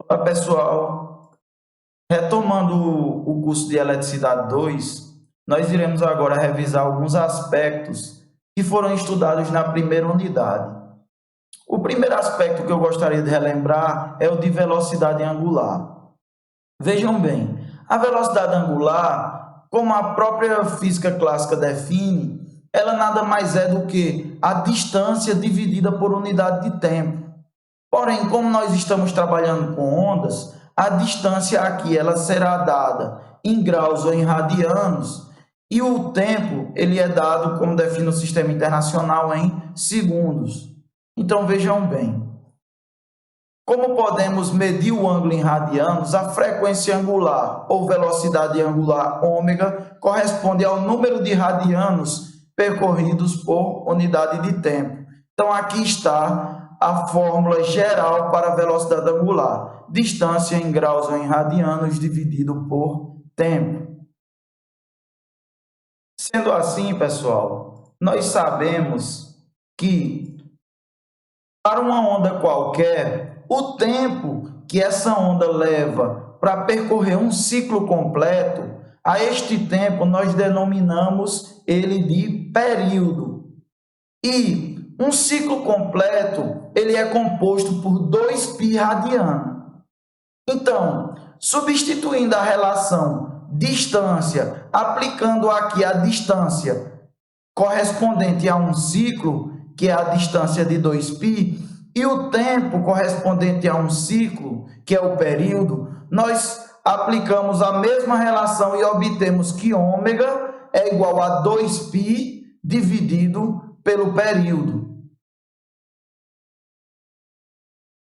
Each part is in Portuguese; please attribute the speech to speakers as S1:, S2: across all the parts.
S1: Olá, pessoal. Retomando o curso de Eletricidade 2, nós iremos agora revisar alguns aspectos que foram estudados na primeira unidade. O primeiro aspecto que eu gostaria de relembrar é o de velocidade angular. Vejam bem, a velocidade angular, como a própria física clássica define, ela nada mais é do que a distância dividida por unidade de tempo. Porém, como nós estamos trabalhando com ondas, a distância aqui ela será dada em graus ou em radianos e o tempo ele é dado, como define o sistema internacional, em segundos. Então, vejam bem. Como podemos medir o ângulo em radianos, a frequência angular ou velocidade angular ômega corresponde ao número de radianos percorridos por unidade de tempo. Então, aqui está a fórmula geral para a velocidade angular. Distância em graus ou em radianos dividido por tempo. Sendo assim, pessoal, nós sabemos que para uma onda qualquer, o tempo que essa onda leva para percorrer um ciclo completo, a este tempo nós denominamos ele de período. E um ciclo completo ele é composto por 2π radiano. Então, substituindo a relação distância, aplicando aqui a distância correspondente a um ciclo, que é a distância de 2π, e o tempo correspondente a um ciclo, que é o período, nós aplicamos a mesma relação e obtemos que ômega é igual a 2π dividido pelo período.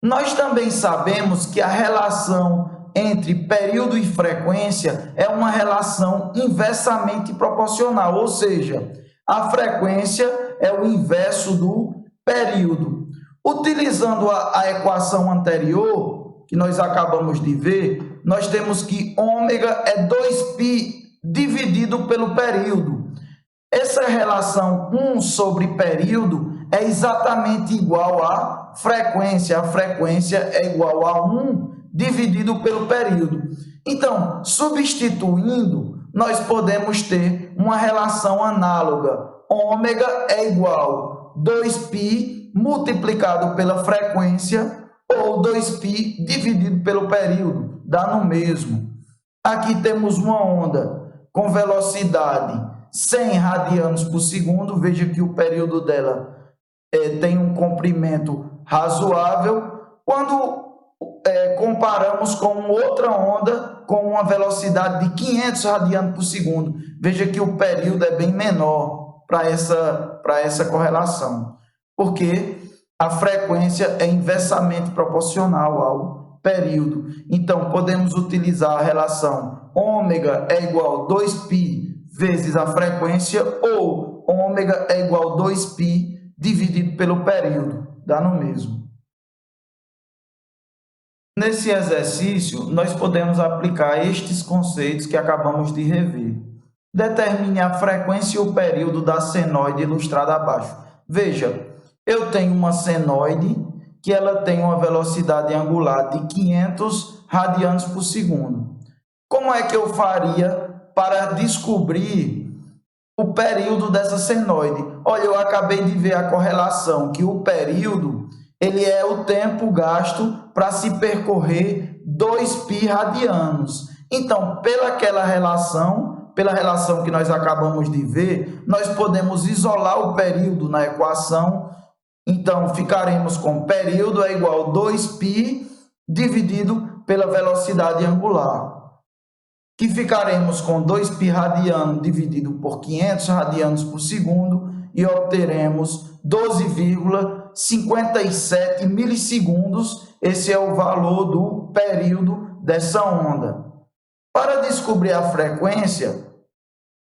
S1: Nós também sabemos que a relação entre período e frequência é uma relação inversamente proporcional, ou seja, a frequência é o inverso do período. Utilizando a equação anterior, que nós acabamos de ver, nós temos que ômega é 2π dividido pelo período. Essa relação 1 sobre período é exatamente igual à frequência. A frequência é igual a 1 dividido pelo período. Então, substituindo, nós podemos ter uma relação análoga. Ômega é igual a 2π multiplicado pela frequência ou 2π dividido pelo período, dá no mesmo. Aqui temos uma onda com velocidade 100 radianos por segundo, veja que o período dela tem um comprimento razoável. Quando comparamos com outra onda com uma velocidade de 500 radianos por segundo, veja que o período é bem menor para essa correlação, porque a frequência é inversamente proporcional ao período. Então, podemos utilizar a relação ômega é igual a 2π vezes a frequência, ou ômega é igual a 2π dividido pelo período, dá no mesmo. Nesse exercício, nós podemos aplicar estes conceitos que acabamos de rever. Determine a frequência e o período da senoide ilustrada abaixo. Veja, eu tenho uma senoide que ela tem uma velocidade angular de 500 radianos por segundo. Como é que eu faria para descobrir o período dessa senoide? Olha, eu acabei de ver a correlação que o período ele é o tempo gasto para se percorrer 2π radianos. Então, pela relação que nós acabamos de ver, nós podemos isolar o período na equação. Então, ficaremos com período é igual a 2π dividido pela velocidade angular, que ficaremos com 2π radiano dividido por 500 radianos por segundo e obteremos 12,57 milissegundos. Esse é o valor do período dessa onda. Para descobrir a frequência,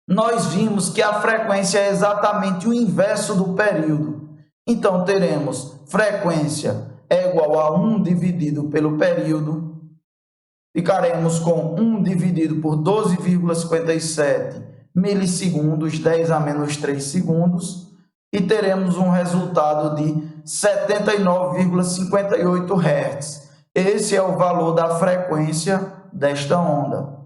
S1: nós vimos que a frequência é exatamente o inverso do período. Então, teremos frequência é igual a 1 dividido pelo período. Ficaremos com 1 dividido por 12,57 milissegundos, 10 a menos 3 segundos, e teremos um resultado de 79,58 Hz. Esse é o valor da frequência desta onda.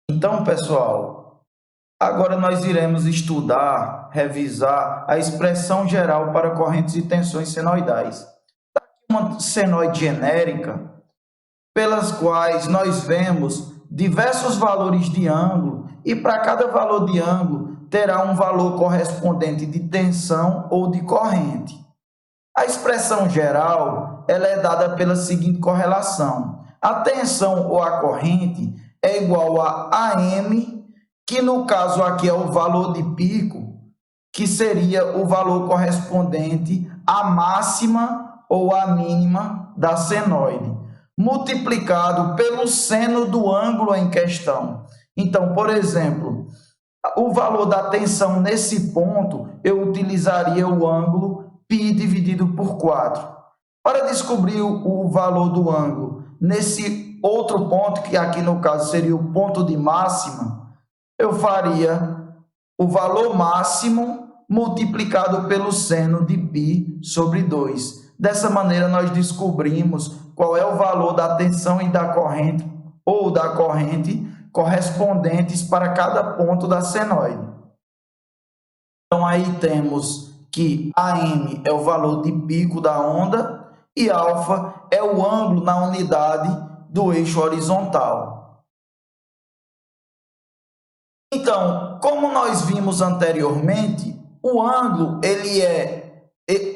S1: Então, pessoal, agora nós iremos estudar, revisar a expressão geral para correntes e tensões senoidais. Uma senoide genérica, pelas quais nós vemos diversos valores de ângulo, e para cada valor de ângulo terá um valor correspondente de tensão ou de corrente. A expressão geral ela é dada pela seguinte correlação: a tensão ou a corrente é igual a AM, que no caso aqui é o valor de pico, que seria o valor correspondente à máxima ou à mínima da senoide, multiplicado pelo seno do ângulo em questão. Então, por exemplo, o valor da tensão nesse ponto, eu utilizaria o ângulo π dividido por 4. Para descobrir o valor do ângulo nesse outro ponto, que aqui no caso seria o ponto de máxima, eu faria o valor máximo multiplicado pelo seno de π sobre 2. Dessa maneira, nós descobrimos qual é o valor da tensão e da corrente, ou da corrente, correspondentes para cada ponto da senoide. Então, aí temos que AM é o valor de pico da onda e alfa é o ângulo na unidade do eixo horizontal. Então, como nós vimos anteriormente, o ângulo,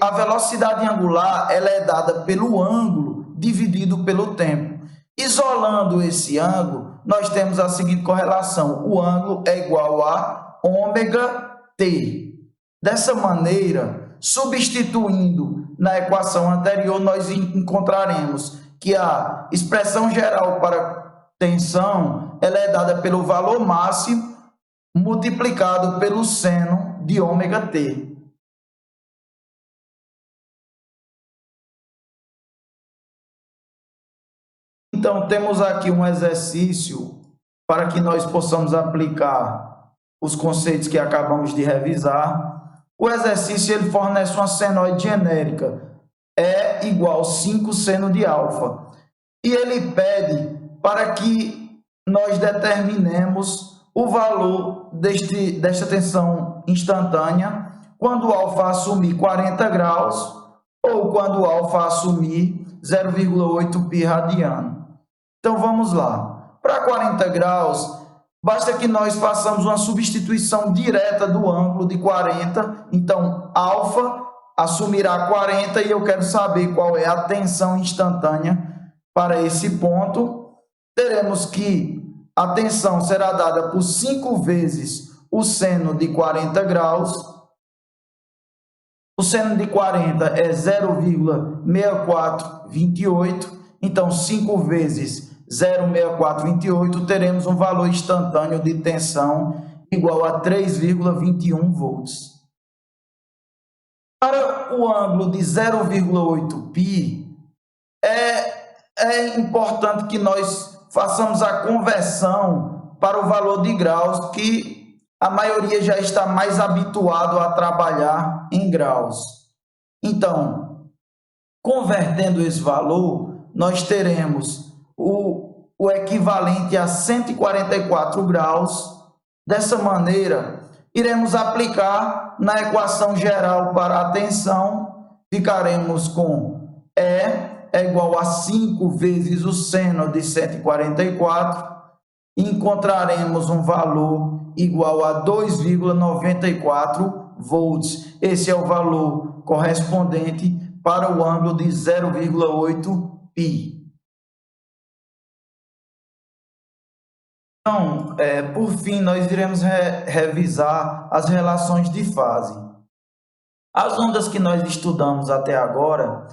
S1: a velocidade angular, ela é dada pelo ângulo dividido pelo tempo. Isolando esse ângulo, nós temos a seguinte correlação: o ângulo é igual a ômega-t. Dessa maneira, substituindo na equação anterior, nós encontraremos que a expressão geral para tensão ela é dada pelo valor máximo multiplicado pelo seno de ômega-t. Então, temos aqui um exercício para que nós possamos aplicar os conceitos que acabamos de revisar. O exercício ele fornece uma senoide genérica, E igual 5 seno de alfa. E ele pede para que nós determinemos o valor desta tensão instantânea quando alfa assumir 40 graus ou quando alfa assumir 0,8 π radiano. Então, vamos lá. Para 40 graus, basta que nós façamos uma substituição direta do ângulo de 40. Então, alfa assumirá 40 e eu quero saber qual é a tensão instantânea para esse ponto. Teremos que a tensão será dada por 5 vezes o seno de 40 graus. O seno de 40 é 0,6428. Então, 5 vezes 0,6428, teremos um valor instantâneo de tensão igual a 3,21 volts. Para o ângulo de 0,8 π, é importante que nós façamos a conversão para o valor de graus, que a maioria já está mais habituado a trabalhar em graus. Então, convertendo esse valor, nós teremos o equivalente a 144 graus. Dessa maneira, iremos aplicar na equação geral para a tensão. Ficaremos com E é igual a 5 vezes o seno de 144. E encontraremos um valor igual a 2,94 volts. Esse é o valor correspondente para o ângulo de 0,8 π. Então, por fim, nós iremos revisar as relações de fase. As ondas que nós estudamos até agora,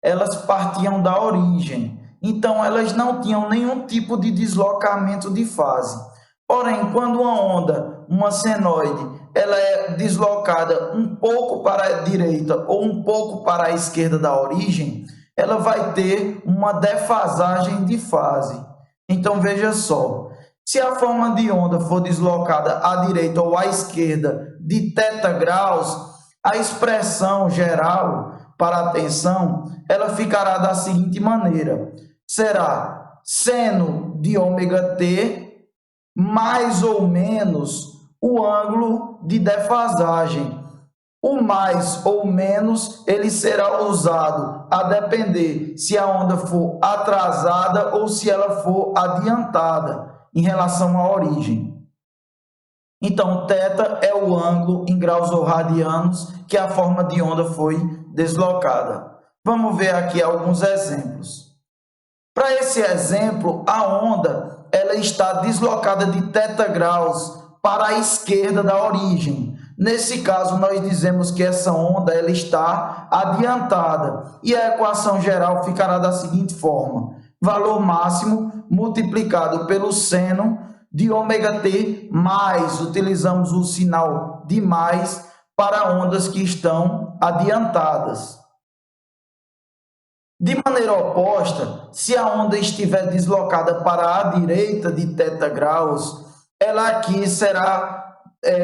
S1: elas partiam da origem, então elas não tinham nenhum tipo de deslocamento de fase. Porém, quando uma onda, uma senoide, ela é deslocada um pouco para a direita ou um pouco para a esquerda da origem, ela vai ter uma defasagem de fase. Então, veja só. Se a forma de onda for deslocada à direita ou à esquerda de θ graus, a expressão geral para a tensão, ela ficará da seguinte maneira: será seno de ômega t mais ou menos o ângulo de defasagem. O mais ou menos ele será usado a depender se a onda for atrasada ou se ela for adiantada em relação à origem. Então, θ é o ângulo em graus ou radianos que a forma de onda foi deslocada. Vamos ver aqui alguns exemplos. Para esse exemplo, a onda ela está deslocada de θ graus para a esquerda da origem. Nesse caso, nós dizemos que essa onda ela está adiantada e a equação geral ficará da seguinte forma: valor máximo multiplicado pelo seno de ômega t mais, utilizamos o sinal de mais para ondas que estão adiantadas. De maneira oposta, se a onda estiver deslocada para a direita de θ graus, ela aqui será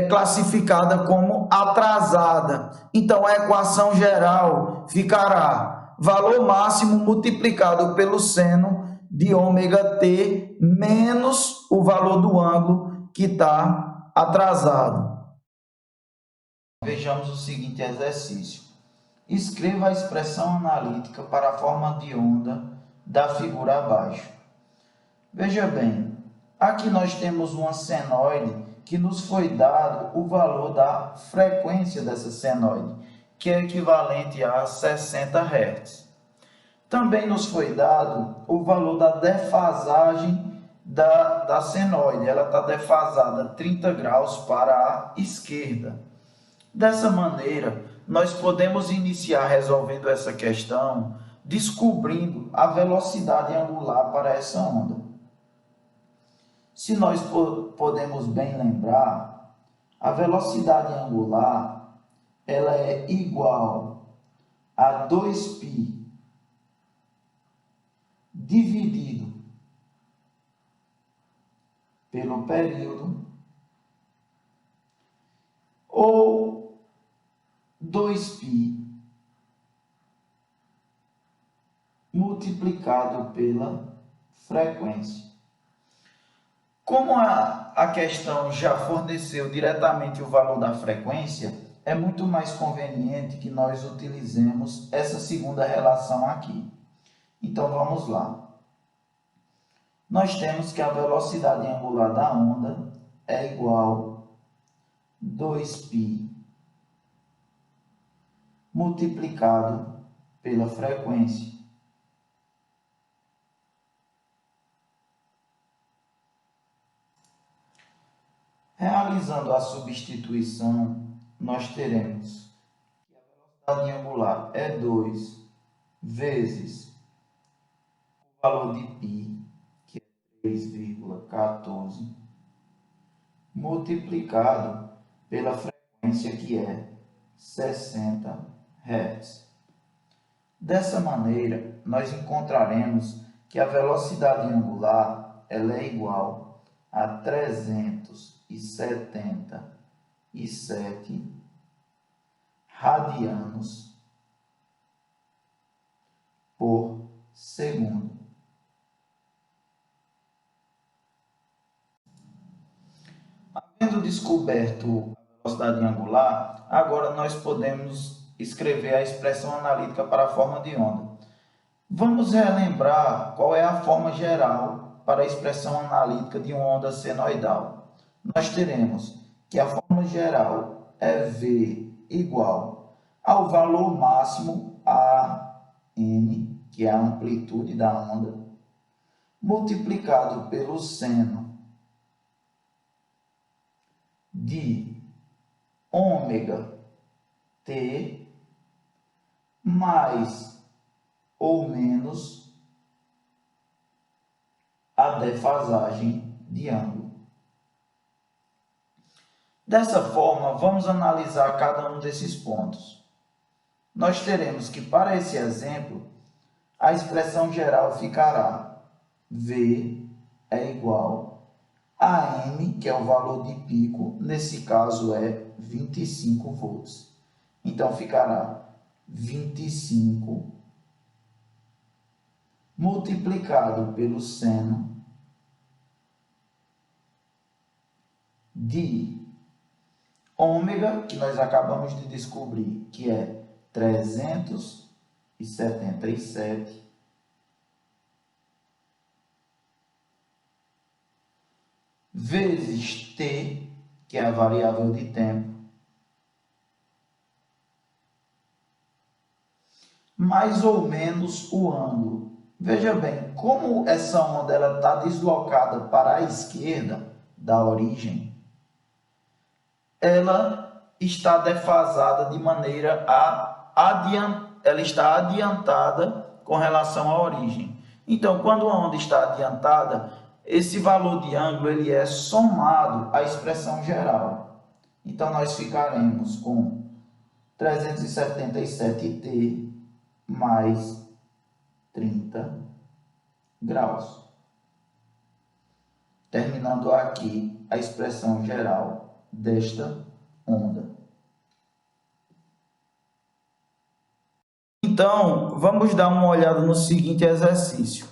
S1: classificada como atrasada. Então, a equação geral ficará valor máximo multiplicado pelo seno de ômega t menos o valor do ângulo que está atrasado. Vejamos o seguinte exercício. Escreva a expressão analítica para a forma de onda da figura abaixo. Veja bem, aqui nós temos uma senoide que nos foi dado o valor da frequência dessa senoide, que é equivalente a 60 Hz. Também nos foi dado o valor da defasagem da senoide. Ela está defasada 30 graus para a esquerda. Dessa maneira, nós podemos iniciar resolvendo essa questão descobrindo a velocidade angular para essa onda. Se nós podemos bem lembrar, a velocidade angular ela é igual a 2π dividido pelo período ou 2π multiplicado pela frequência. Como a questão já forneceu diretamente o valor da frequência, é muito mais conveniente que nós utilizemos essa segunda relação aqui. Então, vamos lá. Nós temos que a velocidade angular da onda é igual a 2π multiplicado pela frequência. Realizando a substituição, nós teremos que a velocidade angular é 2 vezes o valor de π, que é 3,14, multiplicado pela frequência, que é 60 Hz. Dessa maneira, nós encontraremos que a velocidade angular ela é igual a 377 radianos por segundo. Havendo descoberto a velocidade angular, agora nós podemos escrever a expressão analítica para a forma de onda. Vamos relembrar qual é a forma geral para a expressão analítica de uma onda senoidal. Nós teremos que a forma geral é V igual ao valor máximo AM, que é a amplitude da onda, multiplicado pelo seno de ômega t mais ou menos a defasagem de ângulo. Dessa forma, vamos analisar cada um desses pontos. Nós teremos que, para esse exemplo, a expressão geral ficará V é igual a M, que é o valor de pico, nesse caso é 25 volts. Então, ficará 25 multiplicado pelo seno de ômega, que nós acabamos de descobrir, que é 377, vezes t, que é a variável de tempo, mais ou menos o ângulo. Veja bem, como essa onda está deslocada para a esquerda da origem, ela está defasada de maneira ela está adiantada com relação à origem. Então, quando a onda está adiantada, esse valor de ângulo ele é somado à expressão geral. Então, nós ficaremos com 377t mais 30 graus. Terminando aqui a expressão geral desta onda. Então, vamos dar uma olhada no seguinte exercício.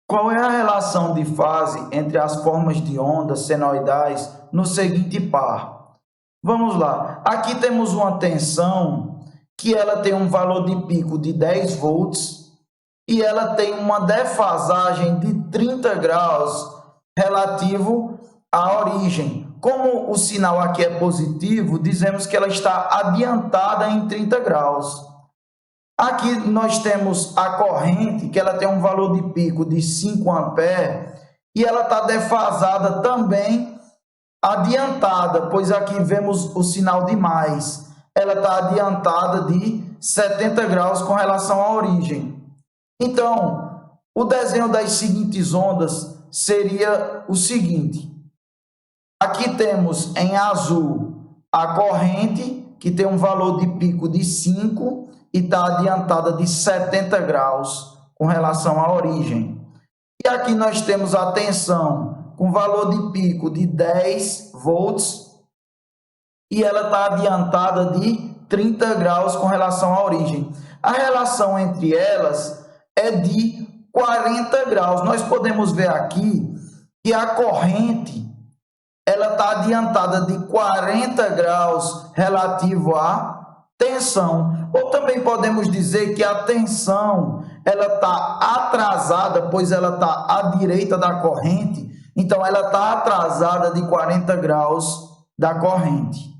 S1: Qual é a relação de fase entre as formas de ondas senoidais no seguinte par? Vamos lá. Aqui temos uma tensão que ela tem um valor de pico de 10 volts e ela tem uma defasagem de 30 graus relativo à origem. Como o sinal aqui é positivo, dizemos que ela está adiantada em 30 graus. Aqui nós temos a corrente, que ela tem um valor de pico de 5 amperes, e ela está defasada também adiantada, pois aqui vemos o sinal de mais. Ela está adiantada de 70 graus com relação à origem. Então, o desenho das seguintes ondas seria o seguinte. Aqui temos em azul a corrente, que tem um valor de pico de 5 e está adiantada de 70 graus com relação à origem. E aqui nós temos a tensão com valor de pico de 10 volts e ela está adiantada de 30 graus com relação à origem. A relação entre elas é de 40 graus. Nós podemos ver aqui que a corrente ela está adiantada de 40 graus relativo à tensão. Ou também podemos dizer que a tensão ela está atrasada, pois ela está à direita da corrente. Então, ela está atrasada de 40 graus da corrente.